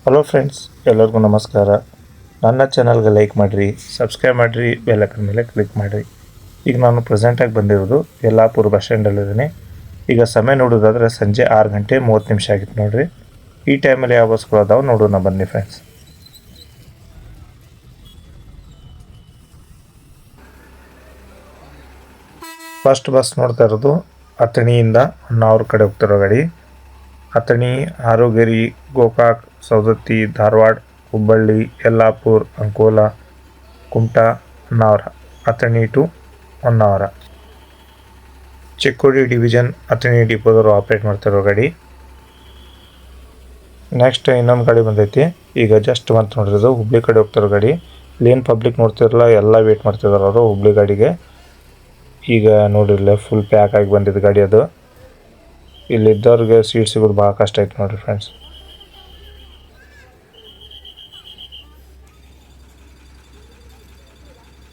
Hello friends, ಎಲ್ಲರಿಗೂ ನಮಸ್ಕಾರ. ನನ್ನ ಚಾನಲ್ಗೆ ಲೈಕ್ ಮಾಡಿರಿ, ಸಬ್ಸ್ಕ್ರೈಬ್ ಮಾಡಿರಿ, ಬೆಲ್ ಐಕಾನ್ ಮೇಲೆ ಕ್ಲಿಕ್ ಮಾಡಿರಿ. ಈಗ ನಾನು ಪ್ರೆಸೆಂಟಾಗಿ ಬಂದಿರೋದು ಯಲ್ಲಾಪುರ ಬಸ್ ಸ್ಟ್ಯಾಂಡಲ್ಲಿದ್ದೀನಿ. ಈಗ ಸಮಯ ನೋಡೋದಾದರೆ ಸಂಜೆ 6:30 ಆಗಿತ್ತು ನೋಡಿರಿ. ಈ ಟೈಮಲ್ಲಿ ಯಾವ ಬಸ್ಗಳು ಅದಾವೆ ನೋಡೋಣ ಬನ್ನಿ ಫ್ರೆಂಡ್ಸ್. ಫಸ್ಟ್ ಬಸ್ ನೋಡ್ತಾ ಇರೋದು ಅಥಣಿಯಿಂದ ಹೊನ್ನಾವರ ಕಡೆ ಹೋಗ್ತಿರೋ ಗಾಡಿ. ಅಥಣಿ, ಹಾರೋಗೇರಿ, ಗೋಕಾಕ್, ಸವದತ್ತಿ, ಧಾರವಾಡ, ಹುಬ್ಬಳ್ಳಿ, ಯಲ್ಲಾಪುರ, ಅಂಕೋಲ, ಕುಮಟಾ, ಹೊನ್ನಾವರ. ಅಥಣಿ ಟು ಹೊನ್ನಾವರ. ಚಿಕ್ಕೋಡಿ ಡಿವಿಷನ್ ಅಥಣಿ ಡಿಪೋದವರು ಆಪ್ರೇಟ್ ಮಾಡ್ತಿರೋ ಗಾಡಿ. ನೆಕ್ಸ್ಟ್ ಇನ್ನೊಂದು ಗಾಡಿ ಬಂದೈತಿ, ಈಗ ಜಸ್ಟ್ ಬಂತು ನೋಡಿರೋದು ಹುಬ್ಳಿ ಕಡೆ ಹೋಗ್ತಿರೋ ಗಾಡಿ. ಇಲ್ಲೇನು ಪಬ್ಲಿಕ್ ನೋಡ್ತಿರಲ್ಲ, ಎಲ್ಲ ವೇಟ್ ಮಾಡ್ತಿದ್ದಾರೆ ಅವರು ಹುಬ್ಳಿ ಗಾಡಿಗೆ. ಈಗ ನೋಡಿರಲ್ಲ ಫುಲ್ ಪ್ಯಾಕ್ ಆಗಿ ಬಂದಿದ್ದು ಗಾಡಿ ಅದು. ಇಲ್ಲಿದ್ದವ್ರಿಗೆ ಸೀಟ್ ಸಿಗೋದು ಭಾಳ ಕಷ್ಟ ಆಯ್ತು ನೋಡಿರಿ ಫ್ರೆಂಡ್ಸ್.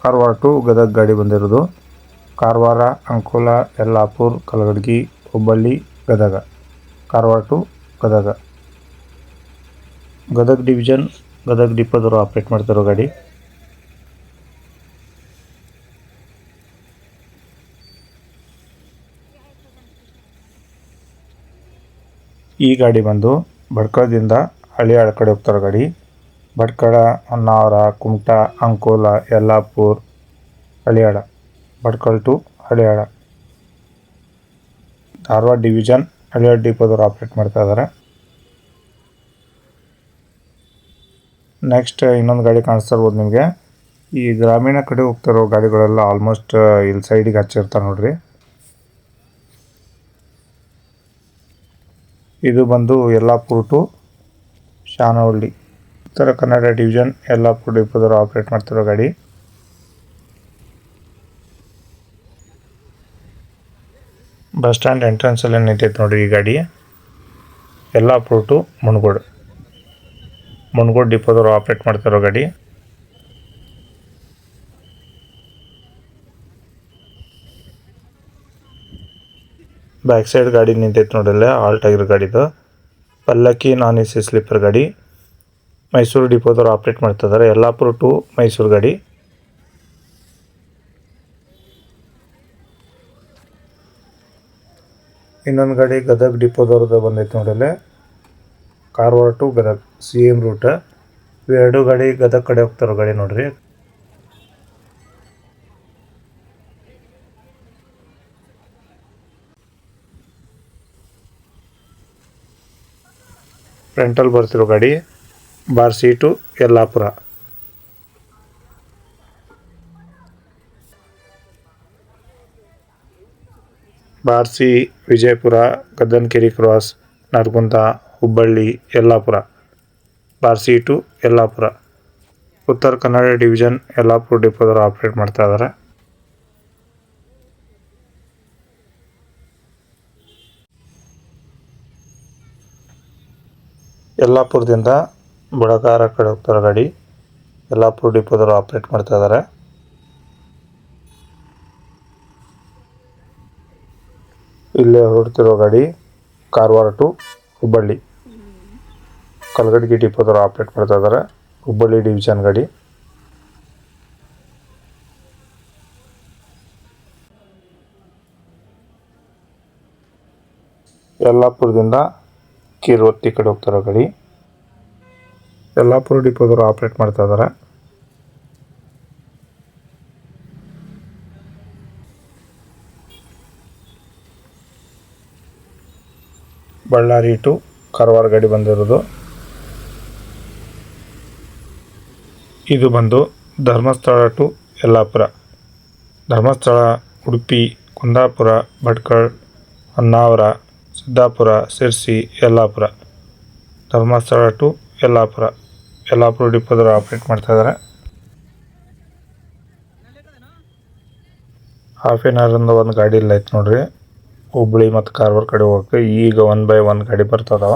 ಕಾರವಾರ ಟು ಗದಗ ಗಾಡಿ ಬಂದಿರೋದು. ಕಾರವಾರ, ಅಂಕೋಲ, ಯಲ್ಲಾಪುರ, ಕಲಗಡಗಿ, ಹುಬ್ಬಳ್ಳಿ, ಗದಗ. ಕಾರವಾರ ಟು ಗದಗ. ಗದಗ ಡಿವಿಷನ್ ಗದಗ ಡಿಪೋದವರು ಆಪ್ರೇಟ್ ಮಾಡ್ತಿರೋ ಗಾಡಿ. ಈ ಗಾಡಿ ಬಂದು ಭಟ್ಕಳದಿಂದ ಹಳಿಯಾಳ ಕಡೆ ಹೋಗ್ತಾರೋ ಗಾಡಿ. ಭಟ್ಕಳ, ಹೊನ್ನಾವರ, ಕುಮಟಾ, ಅಂಕೋಲ, ಯಲ್ಲಾಪುರ, ಹಳಿಯಾಳ. ಭಟ್ಕಳ ಟು ಹಳಿಯಾಳ. ಧಾರವಾಡ ಡಿವಿಷನ್ ಹಳಿಯಾಳ ಡಿಪೋದವರು ಆಪ್ರೇಟ್ ಮಾಡ್ತಾ ಇದ್ದಾರೆ. ನೆಕ್ಸ್ಟ್ ಇನ್ನೊಂದು ಗಾಡಿ ಕಾಣಿಸ್ತಾ ಇರ್ಬೋದು ನಿಮಗೆ. ಈ ಗ್ರಾಮೀಣ ಕಡೆ ಹೋಗ್ತಿರೋ ಗಾಡಿಗಳೆಲ್ಲ ಆಲ್ಮೋಸ್ಟ್ ಇಲ್ಲಿ ಸೈಡಿಗೆ ಹಚ್ಚಿರ್ತಾರೆ ನೋಡ್ರಿ. ಇದು ಬಂದು ಯಲ್ಲಾಪುರ ಟು ಶಾನವಳ್ಳಿ. ಉತ್ತರ ಕನ್ನಡ ಡಿವಿಷನ್ ಯಲ್ಲಾಪುರ ಡಿಪೋದವರು ಆಪ್ರೇಟ್ ಮಾಡ್ತಿರೋ ಗಾಡಿ. ಬಸ್ ಸ್ಟ್ಯಾಂಡ್ ಎಂಟ್ರೆನ್ಸಲ್ಲಿ ನಿಂತೈತೆ ನೋಡಿ ಈ ಗಾಡಿ. ಯಲ್ಲಾಪುರ ಟು ಮುನಗೋಡು. ಮುನಗೋಡು ಡಿಪೋದವರು ಆಪ್ರೇಟ್ ಮಾಡ್ತಿರೋ ಗಾಡಿ. ಬ್ಯಾಕ್ ಸೈಡ್ ಗಾಡಿ ನಿಂತೈತೆ ನೋಡಲ್ಲ, ಆಲ್ಟ್ ಆಗಿರೋ ಗಾಡಿದು. ಪಲ್ಲಕ್ಕಿ ನಾನ್ AC ಸ್ಲೀಪರ್ ಗಾಡಿ. ಮೈಸೂರು ಡಿಪೋದವರು ಆಪ್ರೇಟ್ ಮಾಡ್ತಿದ್ದಾರೆ. ಯಲ್ಲಾಪುರ ಟು ಮೈಸೂರು ಗಾಡಿ. ಇನ್ನೊಂದು ಗಾಡಿ ಗದಗ ಡಿಪೋದವ್ರದ್ದು ಬಂದೈತೆ ನೋಡಲ್ಲ, Karwar to Gadag CM route. ಇವೆರಡು ಗಾಡಿ ಗದಗ ಕಡೆ ಹೋಗ್ತಾರೋ ಗಾಡಿ ನೋಡ್ರಿ. ಫ್ರಂಟಲ್ಲಿ ಬರ್ತಿರೋ ಗಾಡಿ Barshi to Yellapur. Barshi, Vijayapura, Gaddanakeri cross, Nargund, Hubballi, Yellapur. Barshi to Yellapur. Uttara Kannada division Yellapur ಡಿಪೋದವರು ಆಪ್ರೇಟ್ ಮಾಡ್ತಾ ಇದ್ದಾರೆ. ಯಲ್ಲಾಪುರದಿಂದ ಬುಡಕಾರ ಕಡೆ ಹೋಗ್ತಾರೋ ಗಾಡಿ. ಯಲ್ಲಾಪುರ ಡಿಪೋದವರು ಆಪ್ರೇಟ್ ಮಾಡ್ತಾ ಇದ್ದಾರೆ. ಇಲ್ಲೇ ಹೊರಡ್ತಿರೋ ಗಾಡಿ ಕಾರವಾರ ಟು ಹುಬ್ಬಳ್ಳಿ. ಕಲಗಡಗಿ ಡಿಪೋದವರು ಆಪ್ರೇಟ್ ಮಾಡ್ತಾ ಇದ್ದಾರೆ. ಹುಬ್ಬಳ್ಳಿ ಡಿವಿಷನ್ ಗಾಡಿ. ಯಲ್ಲಾಪುರದಿಂದ ಕಿರ್ವತ್ತಿ ಕಡೆ ಹೋಗ್ತಾರೋ ಗಾಡಿ. ಯಲ್ಲಾಪುರ ಡಿಪೋದವರು ಆಪ್ರೇಟ್ ಮಾಡ್ತಾ ಇದ್ದಾರೆ. ಬಳ್ಳಾರಿ ಟು ಕಾರವಾರ ಗಾಡಿ ಬಂದಿರೋದು. ಇದು ಬಂದು ಧರ್ಮಸ್ಥಳ ಟು ಯಲ್ಲಾಪುರ. ಧರ್ಮಸ್ಥಳ, ಉಡುಪಿ, ಕುಂದಾಪುರ, ಭಟ್ಕಳ, ಹೊನ್ನಾವರ, ಸಿದ್ದಾಪುರ, ಸಿರ್ಸಿ, ಯಲ್ಲಾಪುರ. ಧರ್ಮಸ್ಥಳ ಟು ಯಲ್ಲಾಪುರ. ಯಲ್ಲಾಪುರ ಡಿಪೋದವರು ಆಪ್ರೇಟ್ ಮಾಡ್ತಾ ಇದ್ದಾರೆ. ಹಾಫ್ ಆನ್ ಅವರಿಂದ ಒಂದು ಗಾಡಿ ಇಲ್ಲ ಐತೆ ನೋಡ್ರಿ, ಹುಬ್ಬಳ್ಳಿ ಮತ್ತು ಕಾರವಾರ ಕಡೆ ಹೋಗೋಕೆ. ಈಗ 1 by 1 ಗಾಡಿ ಬರ್ತದಾವ.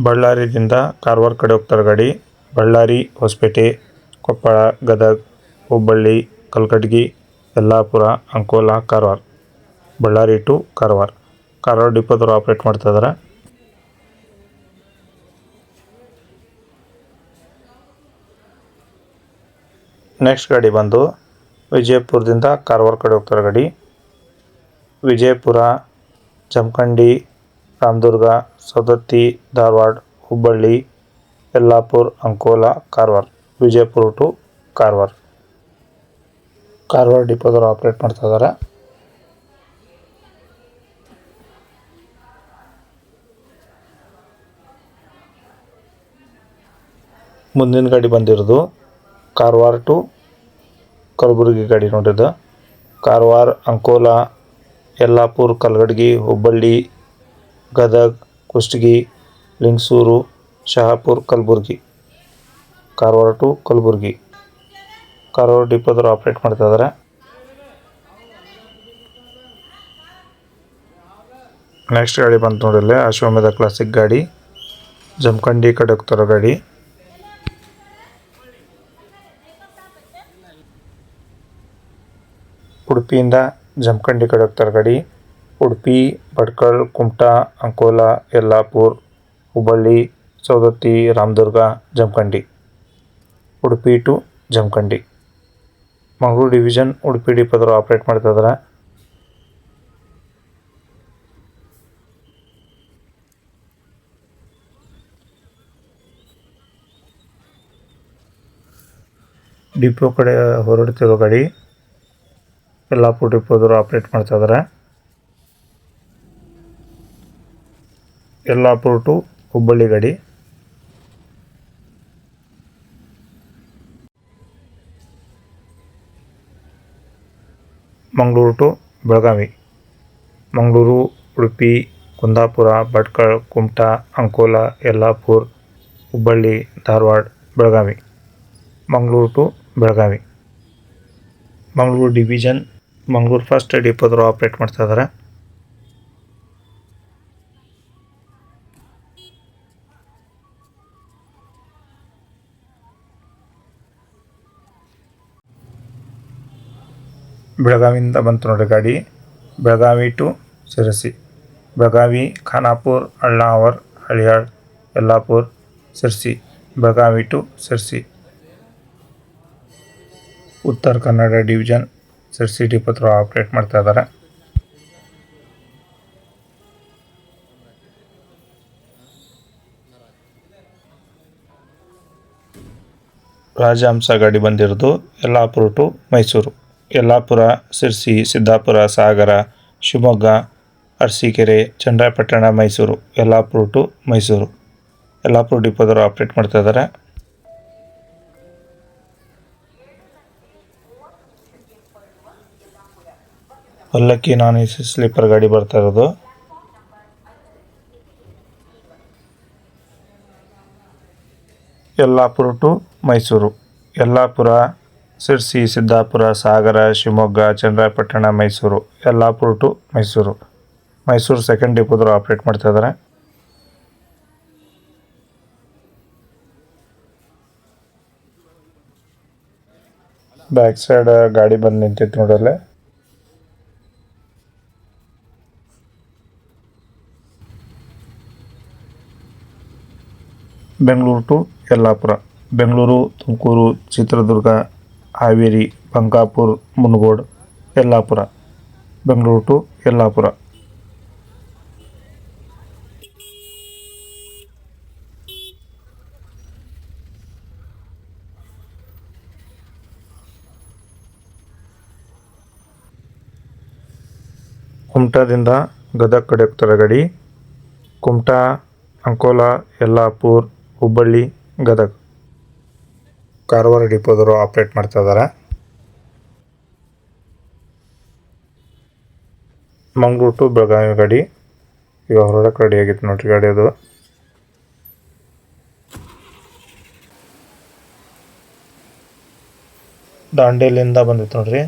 ಬಳ್ಳಾರಿದಿಂದ ಕಾರವಾರ ಕಡೆ ಹೋಗ್ತಾರೆ ಗಾಡಿ. ಬಳ್ಳಾರಿ, ಹೊಸಪೇಟೆ, ಕೊಪ್ಪಳ, ಗದಗ, ಹುಬ್ಬಳ್ಳಿ, ಕಲಗಡಗಿ, ಯಲ್ಲಾಪುರ ಅಂಕೋಲಾ ಕಾರವಾರ. ಬಳ್ಳಾರಿ ಟು ಕಾರವಾರ. ಕಾರವಾರ ಡಿಪೋದವರು ಆಪ್ರೇಟ್ ಮಾಡ್ತಾ ಇದ್ದಾರೆ. ನೆಕ್ಸ್ಟ್ ಗಾಡಿ ಬಂದು ವಿಜಯಪುರದಿಂದ ಕಾರವಾರ ಕಡೆ ಹೋಗ್ತಾರೆ ಗಾಡಿ. ವಿಜಯಪುರ, ಜಮಖಂಡಿ, ರಾಮದುರ್ಗ, ಸವದತ್ತಿ, ಧಾರವಾಡ, ಹುಬ್ಬಳ್ಳಿ, ಯಲ್ಲಾಪುರ, ಅಂಕೋಲಾ, ಕಾರವಾರ. ವಿಜಯಪುರ ಟು ಕಾರವಾರ. ಕಾರವಾರ ಡಿಪೋದವರು ಆಪ್ರೇಟ್ ಮಾಡ್ತಾ ಇದ್ದಾರೆ. ಮುಂದಿನ ಗಾಡಿ ಬಂದಿರೋದು ಕಾರವಾರ ಟು ಕಲಬುರಗಿ ಗಾಡಿ ನೋಡಿದ್ದು. ಕಾರವಾರ, ಅಂಕೋಲಾ, ಯಲ್ಲಾಪುರ, ಕಲಗಡಗಿ, ಹುಬ್ಬಳ್ಳಿ, ಗದಗ, ಕುಷ್ಟಗಿ, ಲಿಂಗಸೂರು, ಶಹಾಪುರ, ಕಲಬುರಗಿ. ಕಾರವಾರ ಟು ಕಲಬುರಗಿ. ಕಾರವಾರ ಡಿಪೋದವರು ಆಪ್ರೇಟ್ ಮಾಡ್ತಾ ಇದ್ದಾರೆ. ನೆಕ್ಸ್ಟ್ ಗಾಡಿ ಬಂತು ನೋಡಿಲ್ಲ, ಅಶ್ವಮೇಧ ಕ್ಲಾಸಿಕ್ ಗಾಡಿ. ಜಮಖಂಡಿ ಕಡೆ ಹೋಗ್ತಾರೋ ಗಾಡಿ. ಉಡುಪಿಯಿಂದ ಜಮಖಂಡಿ ಕಡೆ ಹೋಗ್ತಾರೆ ಗಾಡಿ. ಉಡುಪಿ, ಭಟ್ಕಳ, ಕುಮಟಾ, ಅಂಕೋಲಾ, ಯಲ್ಲಾಪುರ, ಹುಬ್ಬಳ್ಳಿ, ಸವದತ್ತಿ, ರಾಮದುರ್ಗ, ಜಮಖಂಡಿ. ಉಡುಪಿ ಟು ಜಮಖಂಡಿ. ಮಂಗಳೂರು ಡಿವಿಷನ್ ಉಡುಪಿ ಡಿಪೋದವರು ಆಪ್ರೇಟ್ ಮಾಡ್ತಾ ಇದ್ದಾರೆ. ಡಿಪೋ ಕಡೆ ಹೊರಡ್ತಿರೋ ಗಾಡಿ ಯಲ್ಲಾಪುರ ಡಿಪೋದವರು ಆಪ್ರೇಟ್ ಮಾಡ್ತಾ ಇದ್ದಾರೆ. ಯಲ್ಲಾಪುರ ಟು ಹುಬ್ಬಳ್ಳಿ ಗಾಡಿ. Mangaluru to Belagavi. Mangaluru, Udupi, Kundapura, Bhatkal, Kumta, Ankola, Yellapur, Hubballi, Dharwad, Belagavi. Mangaluru to Belagavi. Mangaluru division Mangaluru first ಡಿಪೋದವರು ಆಪ್ರೇಟ್ ಮಾಡ್ತಾ ಇದ್ದಾರೆ. ಬೆಳಗಾವಿಯಿಂದ ಬಂತು ನೋಡಿ ಗಾಡಿ. Belagavi to Sirsi. Belagavi, Khanapur, Alnavar, Haliyal, Yellapur, Sirsi. Belagavi to Sirsi. Uttara Kannada division Sirsi ಡಿಪೋದವರು ಆಪ್ರೇಟ್ ಮಾಡ್ತಾ ಇದ್ದಾರೆ. ರಾಜಹಂಸ ಗಾಡಿ ಬಂದಿರೋದು ಯಲ್ಲಾಪುರ ಟು ಮೈಸೂರು. ಯಲ್ಲಾಪುರ, ಶಿರಸಿ, ಸಿದ್ದಾಪುರ, ಸಾಗರ, ಶಿವಮೊಗ್ಗ, ಅರಸೀಕೆರೆ, ಚನ್ನರಾಯಪಟ್ಟಣ, ಮೈಸೂರು. ಯಲ್ಲಾಪುರ ಟು ಮೈಸೂರು. ಯಲ್ಲಾಪುರ ಡಿಪೋದವರು ಆಪ್ರೇಟ್ ಮಾಡ್ತಾ ಇದ್ದಾರೆ. ಪಲ್ಲಕ್ಕಿ ನಾನ್ ಎಸಿ ಸ್ಲೀಪರ್ ಗಾಡಿ ಬರ್ತಾ ಇರೋದು. Yellapur to Mysuru. Yellapur, Sirsi, Siddapur, Sagar, Shivamogga, Channarayapatna, Mysuru. Yellapur to Mysuru. Mysuru second ಡಿಪೋದವರು ಆಪ್ರೇಟ್ ಮಾಡ್ತಾ ಇದ್ದಾರೆ. ಬ್ಯಾಕ್ ಸೈಡ್ ಗಾಡಿ ಬಂದು ನಿಂತಿತ್ತು ನೋಡಲ್ಲೇ. ಬೆಂಗಳೂರು ಟು ಯಲ್ಲಾಪುರ. ಬೆಂಗಳೂರು, ತುಮಕೂರು, ಚಿತ್ರದುರ್ಗ, ಹಾವೇರಿ, ಬಂಕಾಪುರ, ಮುನಗೋಡು, ಯಲ್ಲಾಪುರ. ಬೆಂಗಳೂರು ಟು ಯಲ್ಲಾಪುರ. ಕುಮಟಾದಿಂದ ಗದಗ ಕಡೆ ಹೋಗ್ತಾರೆ ಗಾಡಿ. ಕುಮಟಾ, ಅಂಕೋಲಾ, ಯಲ್ಲಾಪುರ, ಹುಬ್ಬಳ್ಳಿ, ಗದಗ. ಕಾರವಾರ ಡಿಪೋದವರು ಆಪ್ರೇಟ್ ಮಾಡ್ತಾ ಇದ್ದಾರೆ. ಮಂಗಳೂರು ಟು ಬೆಳಗಾವಿ ಗಾಡಿ ಈಗ ಹೊರಡಕ್ಕೆ ರೆಡಿ ಆಗಿತ್ತು ನೋಡ್ರಿ ಗಾಡಿ ಅದು. ದಾಂಡೇಲಿಯಿಂದ ಬಂದಿತ್ತು ನೋಡ್ರಿ.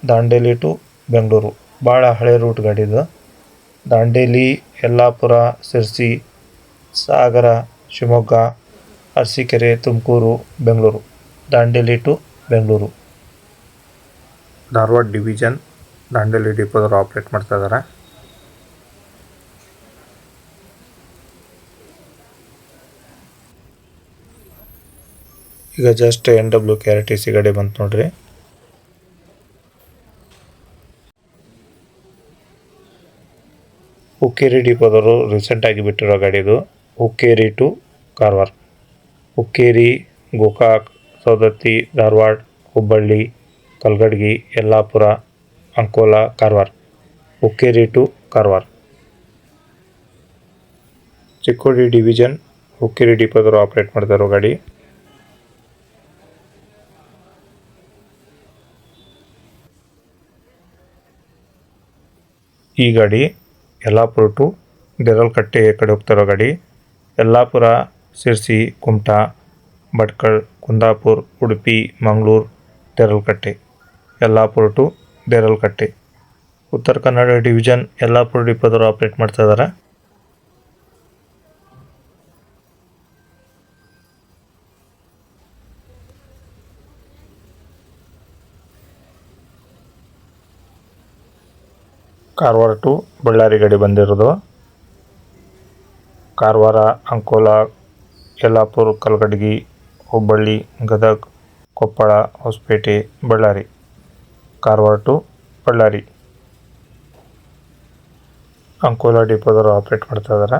ದಾಂಡೇಲಿ ಟು ಬೆಂಗಳೂರು ಭಾಳ ಹಳೆ ರೂಟ್ ಗಾಡಿ ಇದು. ದಾಂಡೇಲಿ, ಯಲ್ಲಾಪುರ, ಶಿರಸಿ, ಸಾಗರ, ಶಿವಮೊಗ್ಗ, ಅರಸೀಕೆರೆ, ತುಮಕೂರು, ಬೆಂಗಳೂರು. ದಾಂಡೇಲಿ ಟು ಬೆಂಗಳೂರು. ಧಾರವಾಡ ಡಿವಿಷನ್ ದಾಂಡೇಲಿ ಡಿಪೋದವರು ಆಪ್ರೇಟ್ ಮಾಡ್ತಾ ಇದ್ದಾರೆ. ಈಗ ಜಸ್ಟ್ NWKRTC ಗಾಡಿ ಬಂತು ನೋಡ್ರಿ. ಹುಕ್ಕೇರಿ ಡಿಪೋದವರು ರೀಸೆಂಟಾಗಿ ಬಿಟ್ಟಿರೋ ಗಾಡಿ ಇದು. Hukkeri to Karwar, Hukkeri, Gokak, Saundatti, Dharwad, Hubballi, Kalghatgi, Yellapur, Ankola, Karwar. Hukkeri to Karwar. Chikkodi division Hukkeri ಡಿಪೋದವರು ಆಪ್ರೇಟ್ ಮಾಡ್ತಾ ಇರೋ ಗಾಡಿ. ಈ ಗಾಡಿ ಯಲ್ಲಾಪುರ ಟು ದೇರಳಕಟ್ಟೆ ಕಡೆ ಹೋಗ್ತಾರೋ ಗಾಡಿ. ಯಲ್ಲಾಪುರ, ಸಿರ್ಸಿ, ಕುಮಟಾ, ಭಟ್ಕಳ, ಕುಂದಾಪುರ, ಉಡುಪಿ, ಮಂಗಳೂರು, ದೇರಳಕಟ್ಟೆ. ಯಲ್ಲಾಪುರ ಟು ದೇರಳಕಟ್ಟೆ. ಉತ್ತರ ಕನ್ನಡ ಡಿವಿಷನ್ ಯಲ್ಲಾಪುರ ಡಿಪೋದವರು ಆಪ್ರೇಟ್ ಮಾಡ್ತಾ ಇದ್ದಾರೆ. ಕಾರವಾರ ಟು ಬಳ್ಳಾರಿ ಗಾಡಿ ಬಂದಿರೋದು. ಕಾರವಾರ, ಅಂಕೋಲಾ, ಯಲ್ಲಾಪುರ, ಕಲಘಟಗಿ, ಹುಬ್ಬಳ್ಳಿ, ಗದಗ, ಕೊಪ್ಪಳ, ಹೊಸಪೇಟೆ, ಬಳ್ಳಾರಿ. ಕಾರವಾರ ಟು ಬಳ್ಳಾರಿ. ಅಂಕೋಲಾ ಡಿಪೋದವರು ಆಪ್ರೇಟ್ ಮಾಡ್ತಾ ಇದ್ದಾರೆ.